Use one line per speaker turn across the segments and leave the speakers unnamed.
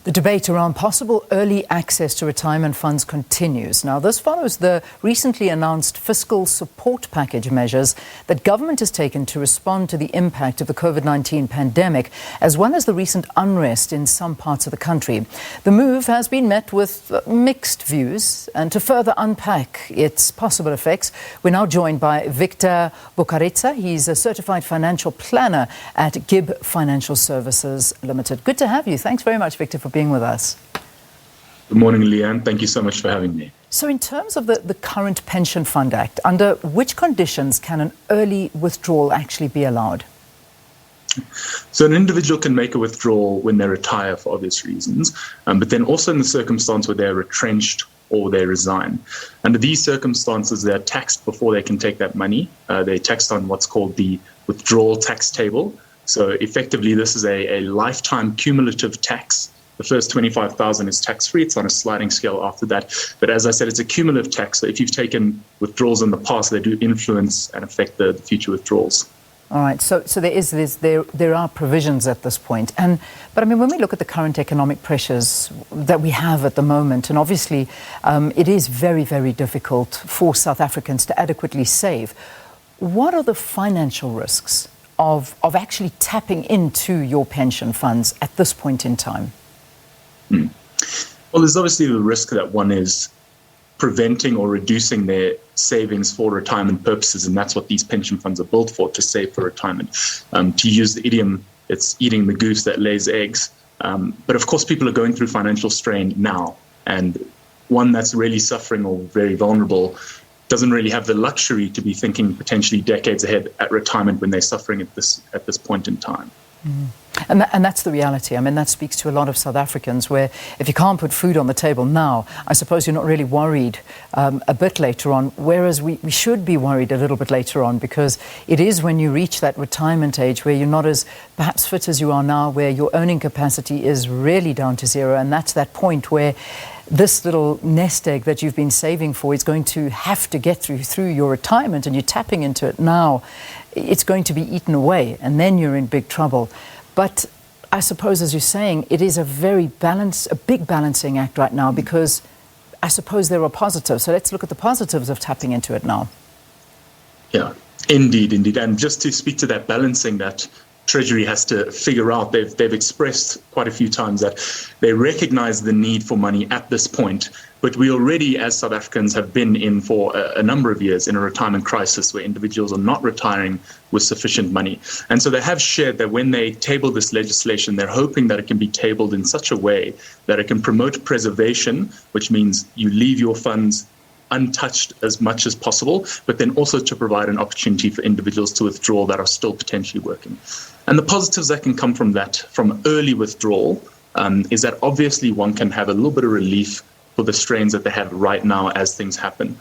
The debate around possible early access to retirement funds continues. Now, this follows the recently announced fiscal support package measures that government has taken to respond to the impact of the COVID-19 pandemic, as well as the recent unrest in some parts of the country. The move has been met with mixed views, and to further unpack its possible effects, we're now joined by Victor Bucarizza. He's a certified financial planner at GIB Financial Services Limited. Good to have you. Thanks very much, Victor, for being with us.
Good morning, Leanne. Thank you so much for having me.
So in terms of the current Pension Fund Act, under which conditions can an early withdrawal actually be allowed?
So an individual can make a withdrawal when they retire for obvious reasons, but then also in the circumstance where they're retrenched or they resign. Under these circumstances, they're taxed before they can take that money. They're taxed on what's called the withdrawal tax table. So effectively, this is a lifetime cumulative tax. The first 25,000 is tax-free. It's on a sliding scale after that. But as I said, it's a cumulative tax. So if you've taken withdrawals in the past, they do influence and affect the future withdrawals.
All right. So there are provisions at this point. But I mean, when we look at the current economic pressures that we have at the moment, and obviously it is very, very difficult for South Africans to adequately save. What are the financial risks of actually tapping into your pension funds at this point in time?
Well, there's obviously the risk that one is preventing or reducing their savings for retirement purposes, and that's what these pension funds are built for, to save for retirement. To use the idiom, it's eating the goose that lays eggs. But of course, people are going through financial strain now, and one that's really suffering or very vulnerable doesn't really have the luxury to be thinking potentially decades ahead at retirement when they're suffering at this point in time.
And that's the reality. I mean, that speaks to a lot of South Africans, where if you can't put food on the table now, I suppose you're not really worried a bit later on, whereas we should be worried a little bit later on, because it is when you reach that retirement age where you're not as perhaps fit as you are now, where your earning capacity is really down to zero, and that's that point where this little nest egg that you've been saving for is going to have to get through your retirement, and you're tapping into it now. It's going to be eaten away, and then you're in big trouble. But I suppose, as you're saying, it is a big balancing act right now, because I suppose there are positives. So let's look at the positives of tapping into it now.
Yeah, indeed. And just to speak to that balancing that Treasury has to figure out, they've expressed quite a few times that they recognize the need for money at this point, but we already, as South Africans, have been in for a number of years in a retirement crisis where individuals are not retiring with sufficient money. And so they have shared that when they table this legislation, they're hoping that it can be tabled in such a way that it can promote preservation, which means you leave your funds untouched as much as possible, but then also to provide an opportunity for individuals to withdraw that are still potentially working. And the positives that can come from that, from early withdrawal, is that obviously one can have a little bit of relief for the strains that they have right now as things happen.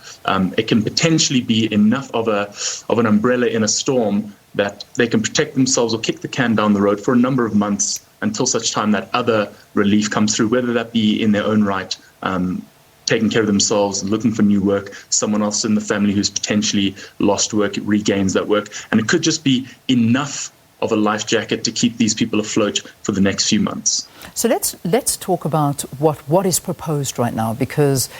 It can potentially be enough of an umbrella in a storm that they can protect themselves or kick the can down the road for a number of months until such time that other relief comes through, whether that be in their own right, taking care of themselves, looking for new work, someone else in the family who's potentially lost work regains that work. And it could just be enough of a life jacket to keep these people afloat for the next few months.
So let's talk about what is proposed right now, because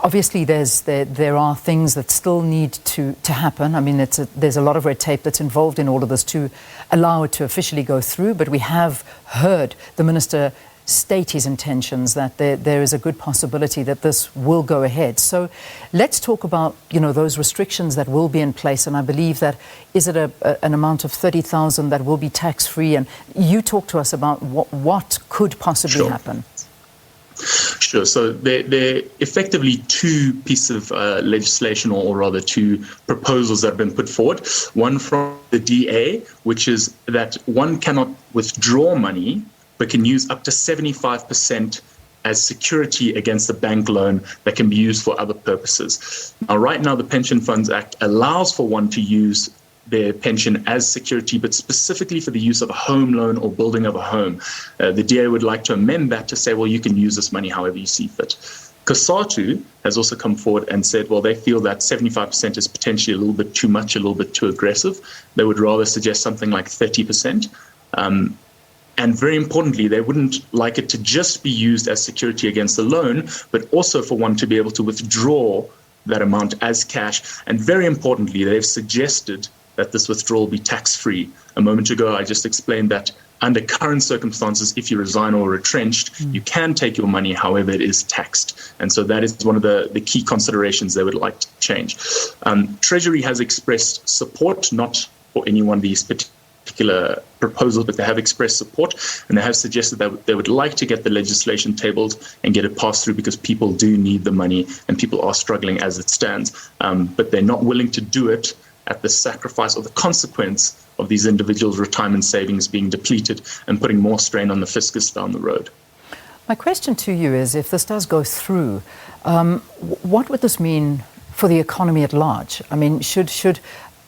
obviously there are things that still need to happen. I mean, there's a lot of red tape that's involved in all of this to allow it to officially go through, but we have heard the Minister state his intentions that there is a good possibility that this will go ahead. So let's talk about, those restrictions that will be in place. And I believe that, is it an amount of 30,000 that will be tax-free? And you talk to us about what could possibly happen.
Sure. So there are effectively two pieces of legislation, or rather two proposals that have been put forward. One from the DA, which is that one cannot withdraw money but can use up to 75% as security against a bank loan that can be used for other purposes. Now, right now, the Pension Funds Act allows for one to use their pension as security, but specifically for the use of a home loan or building of a home. The DA would like to amend that to say, well, you can use this money however you see fit. COSATU has also come forward and said, well, they feel that 75% is potentially a little bit too much, a little bit too aggressive. They would rather suggest something like 30%. And very importantly, they wouldn't like it to just be used as security against the loan, but also for one to be able to withdraw that amount as cash. And very importantly, they've suggested that this withdrawal be tax-free. A moment ago, I just explained that under current circumstances, if you resign or retrenched, you can take your money, however, it is taxed. And so that is one of the key considerations they would like to change. Treasury has expressed support, not for any one of these particular proposals, but they have expressed support, and they have suggested that they would like to get the legislation tabled and get it passed through because people do need the money and people are struggling as it stands. But they're not willing to do it at the sacrifice or the consequence of these individuals' retirement savings being depleted and putting more strain on the fiscus down the road.
My question to you is, if this does go through, what would this mean for the economy at large? I mean, should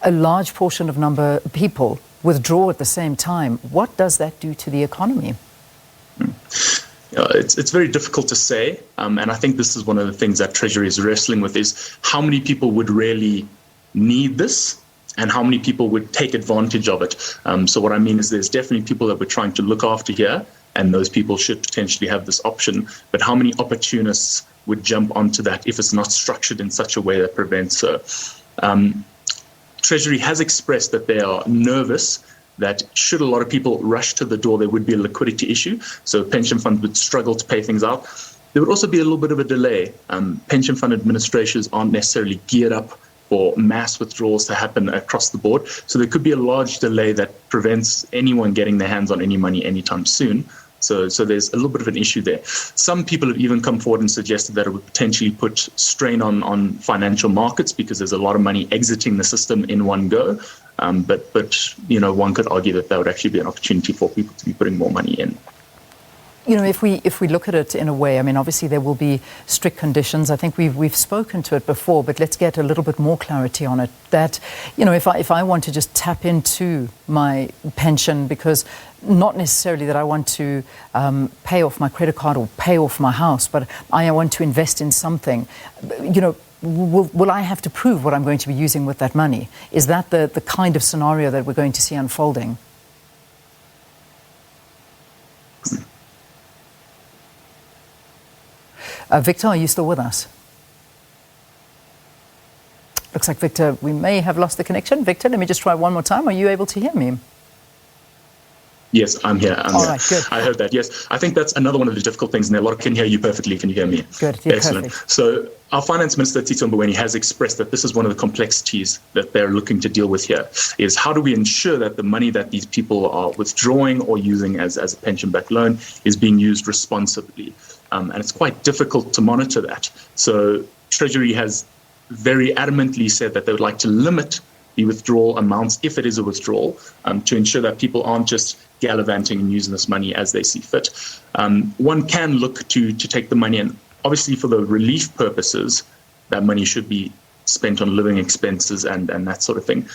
a large portion of people withdraw at the same time? What does that do to the economy?
It's very difficult to say, and I think this is one of the things that Treasury is wrestling with, is how many people would really need this and how many people would take advantage of it. So what I mean is there's definitely people that we're trying to look after here, and those people should potentially have this option. But how many opportunists would jump onto that if it's not structured in such a way that prevents so? Treasury has expressed that they are nervous that should a lot of people rush to the door, there would be a liquidity issue. So pension funds would struggle to pay things out. There would also be a little bit of a delay. Pension fund administrators aren't necessarily geared up for mass withdrawals to happen across the board. So there could be a large delay that prevents anyone getting their hands on any money anytime soon. So there's a little bit of an issue there. Some people have even come forward and suggested that it would potentially put strain on financial markets because there's a lot of money exiting the system in one go. But one could argue that would actually be an opportunity for people to be putting more money in.
If we look at it in a way, I mean, obviously there will be strict conditions. I think we've spoken to it before, but let's get a little bit more clarity on it. That, if I want to just tap into my pension, because not necessarily that I want to pay off my credit card or pay off my house, but I want to invest in something, will I have to prove what I'm going to be using with that money? Is that the kind of scenario that we're going to see unfolding? Victor, are you still with us? Looks like Victor, we may have lost the connection. Victor, let me just try one more time. Are you able to hear me?
Yes, I'm here.
All right, good.
I heard that, yes. I think that's another one of the difficult things, and a lot of can hear you perfectly. Can you hear me?
Good, you're
excellent.
Perfect.
So our Finance Minister, Tito Mboweni, has expressed that this is one of the complexities that they're looking to deal with here, is how do we ensure that the money that these people are withdrawing or using as a pension-backed loan is being used responsibly. And it's quite difficult to monitor that. So Treasury has very adamantly said that they would like to limit the withdrawal amounts, if it is a withdrawal, to ensure that people aren't just gallivanting and using this money as they see fit. One can look to take the money, and obviously for the relief purposes, that money should be spent on living expenses and that sort of thing.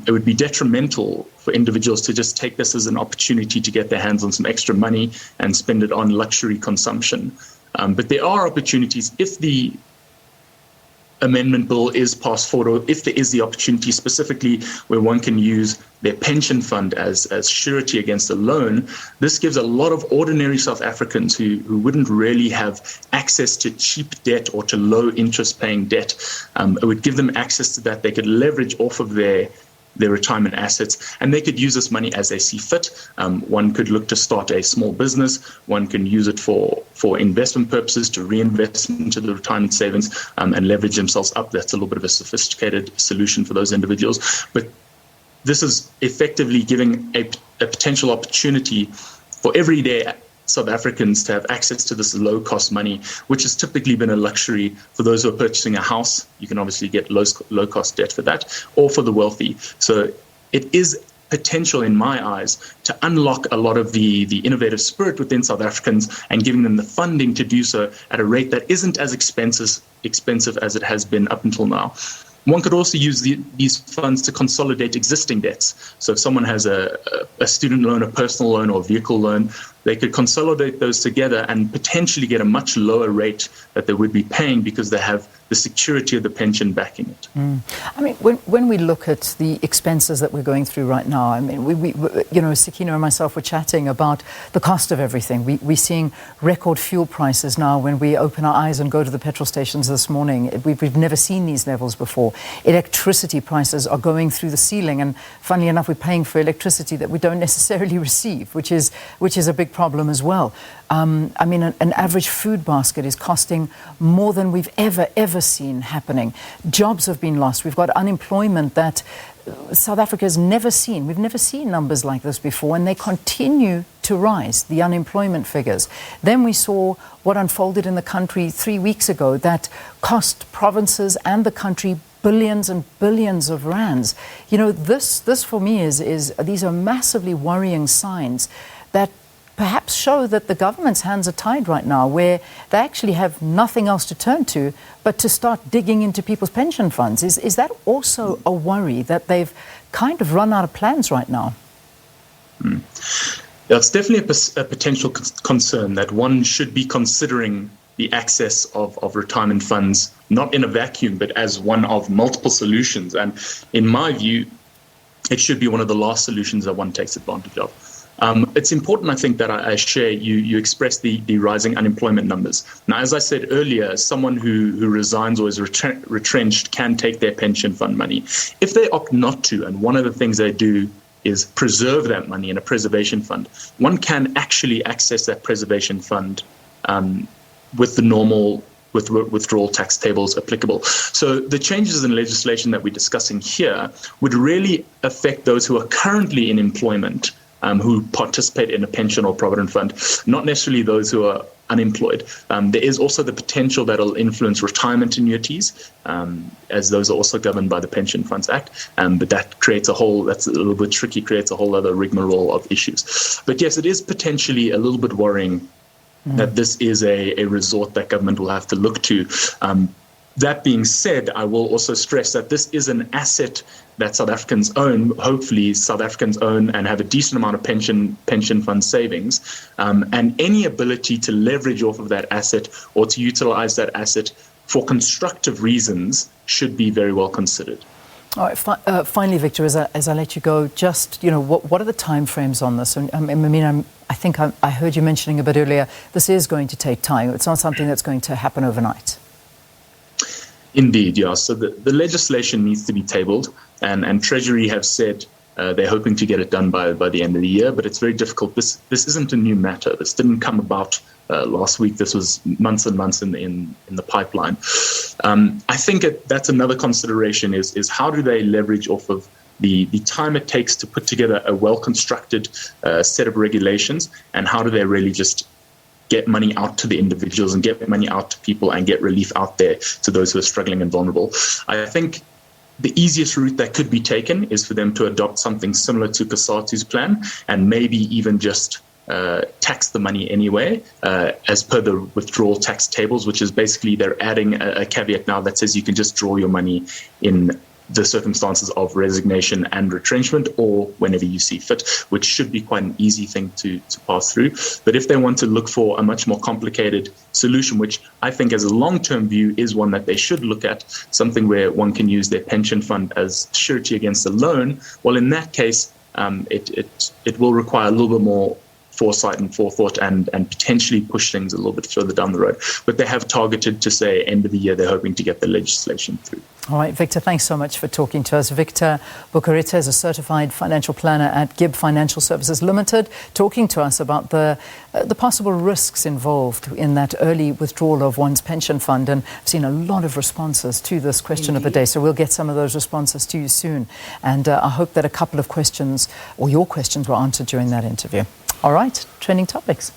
It would be detrimental for individuals to just take this as an opportunity to get their hands on some extra money and spend it on luxury consumption. But there are opportunities if the amendment bill is passed forward, or if there is the opportunity specifically where one can use their pension fund as surety against a loan. This gives a lot of ordinary South Africans who wouldn't really have access to cheap debt or to low interest paying debt. It would give them access to that. They could leverage off of their retirement assets, and they could use this money as they see fit. One could look to start a small business. One can use it for investment purposes, to reinvest into the retirement savings and leverage themselves up. That's a little bit of a sophisticated solution for those individuals. But this is effectively giving a potential opportunity for everyday South Africans to have access to this low-cost money, which has typically been a luxury for those who are purchasing a house. You can obviously get low-cost debt for that, or for the wealthy. So it is potential, in my eyes, to unlock a lot of the innovative spirit within South Africans and giving them the funding to do so at a rate that isn't as expensive as it has been up until now. One could also use these funds to consolidate existing debts. So if someone has a student loan, a personal loan, or a vehicle loan, they could consolidate those together and potentially get a much lower rate that they would be paying because they have the security of the pension backing it.
I mean, when we look at the expenses that we're going through right now, I mean, we Sakina and myself were chatting about the cost of everything. We're seeing record fuel prices now when we open our eyes and go to the petrol stations this morning. We've never seen these levels before. Electricity prices are going through the ceiling, and funnily enough, we're paying for electricity that we don't necessarily receive, which is a big problem as well. I mean, an average food basket is costing more than we've ever seen happening. Jobs have been lost. We've got unemployment that South Africa has never seen. We've never seen numbers like this before, and they continue to rise, the unemployment figures. Then we saw what unfolded in the country 3 weeks ago that cost provinces and the country billions and billions of rands. You know, this for me is these are massively worrying signs that perhaps show that the government's hands are tied right now, where they actually have nothing else to turn to but to start digging into people's pension funds. Is that also a worry that they've kind of run out of plans right now?
Yeah, it's definitely a potential concern that one should be considering the access of retirement funds, not in a vacuum, but as one of multiple solutions. And in my view, it should be one of the last solutions that one takes advantage of. It's important, I think, that I share, you express the rising unemployment numbers. Now, as I said earlier, someone who resigns or is retrenched can take their pension fund money. If they opt not to, and one of the things they do is preserve that money in a preservation fund, one can actually access that preservation fund with the normal withdrawal tax tables applicable. So the changes in legislation that we're discussing here would really affect those who are currently in employment, who participate in a pension or provident fund, not necessarily those who are unemployed. There is also the potential that will influence retirement annuities, as those are also governed by the Pension Funds Act. But that creates that's a little bit tricky, creates a whole other rigmarole of issues. But yes, it is potentially a little bit worrying that this is a resort that government will have to look to. That being said, I will also stress that this is an asset that South Africans own, hopefully South Africans own and have a decent amount of pension fund savings. And any ability to leverage off of that asset or to utilize that asset for constructive reasons should be very well considered.
All right. Finally, Victor, as I let you go, just, what are the timeframes on this? I think I heard you mentioning a bit earlier, this is going to take time. It's not something that's going to happen overnight.
Indeed, yeah. So the legislation needs to be tabled, and Treasury have said they're hoping to get it done by the end of the year, but it's very difficult. This isn't a new matter. This didn't come about last week. This was months and months in the pipeline. I think that's another consideration is how do they leverage off of the time it takes to put together a well-constructed set of regulations, and how do they really just get money out to the individuals and get money out to people and get relief out there to those who are struggling and vulnerable. I think the easiest route that could be taken is for them to adopt something similar to Kasatu's plan, and maybe even just tax the money anyway, as per the withdrawal tax tables, which is basically they're adding a caveat now that says you can just draw your money in the circumstances of resignation and retrenchment, or whenever you see fit, which should be quite an easy thing to pass through. But if they want to look for a much more complicated solution, which I think as a long-term view is one that they should look at, something where one can use their pension fund as surety against a loan, well, in that case, it will require a little bit more foresight and forethought and potentially push things a little bit further down the road. But they have targeted to say end of the year they're hoping to get the legislation through.
All right, Victor, thanks so much for talking to us. Victor Bucarizza is a certified financial planner at GIB Financial Services Limited, talking to us about the possible risks involved in that early withdrawal of one's pension fund. And I've seen a lot of responses to this question of the day, so we'll get some of those responses to you soon. And I hope that a couple of questions, or your questions, were answered during that interview. All right, trending topics.